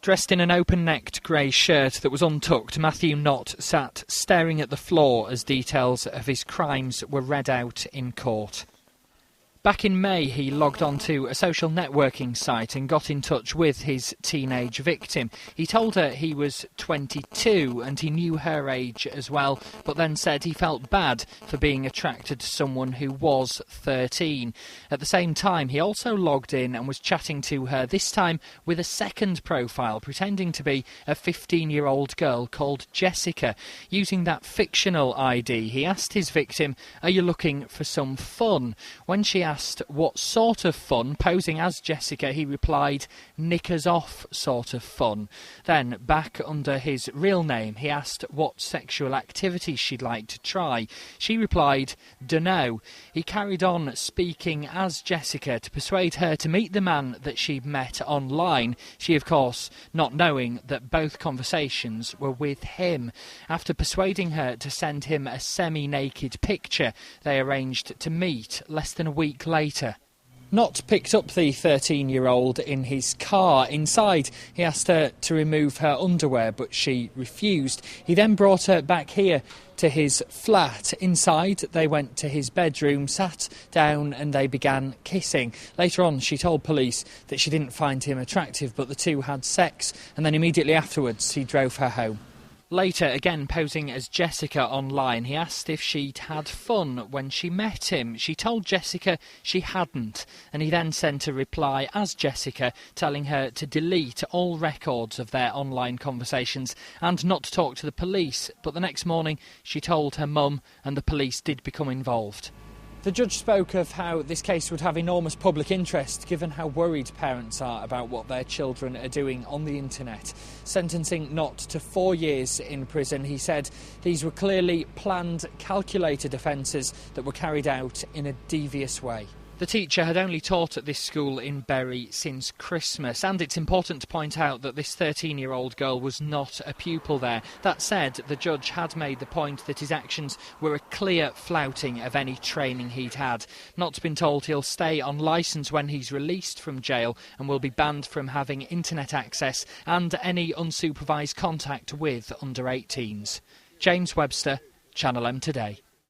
Dressed in an open-necked grey shirt that was untucked, Matthew Knott sat staring at the floor as details of his crimes were read out in court. Back in May, he logged onto a social networking site and got in touch with his teenage victim. He told her he was 22 and he knew her age as well, but then said he felt bad for being attracted to someone who was 13. At the same time, he also logged in and was chatting to her, this time with a second profile, pretending to be a 15-year-old girl called Jessica. Using that fictional ID, he asked his victim, "Are you looking for some fun?" When she asked what sort of fun, posing as Jessica, he replied, "Knickers off sort of fun." Then, back under his real name, he asked what sexual activities she'd like to try. She replied, "Dunno." He carried on speaking as Jessica to persuade her to meet the man that she'd met online. She, of course, not knowing that both conversations were with him. After persuading her to send him a semi-naked picture, they arranged to meet less than a week later. Knott picked up the 13-year-old in his car. Inside, he asked her to remove her underwear, but she refused. He then brought her back here to his flat. Inside, they went to his bedroom, sat down and they began kissing. Later on, she told police that she didn't find him attractive, but the two had sex, and then immediately afterwards, he drove her home. Later, again posing as Jessica online, he asked if she'd had fun when she met him. She told Jessica she hadn't, and he then sent a reply as Jessica, telling her to delete all records of their online conversations and not to talk to the police. But the next morning, she told her mum, and the police did become involved. The judge spoke of how this case would have enormous public interest, given how worried parents are about what their children are doing on the internet. Sentencing Knott to 4 years in prison, he said these were clearly planned, calculated offences that were carried out in a devious way. The teacher had only taught at this school in Bury since Christmas, and it's important to point out that this 13-year-old girl was not a pupil there. That said, the judge had made the point that his actions were a clear flouting of any training he'd had. Knott's been told he'll stay on licence when he's released from jail and will be banned from having internet access and any unsupervised contact with under 18s. James Webster, Channel M Today.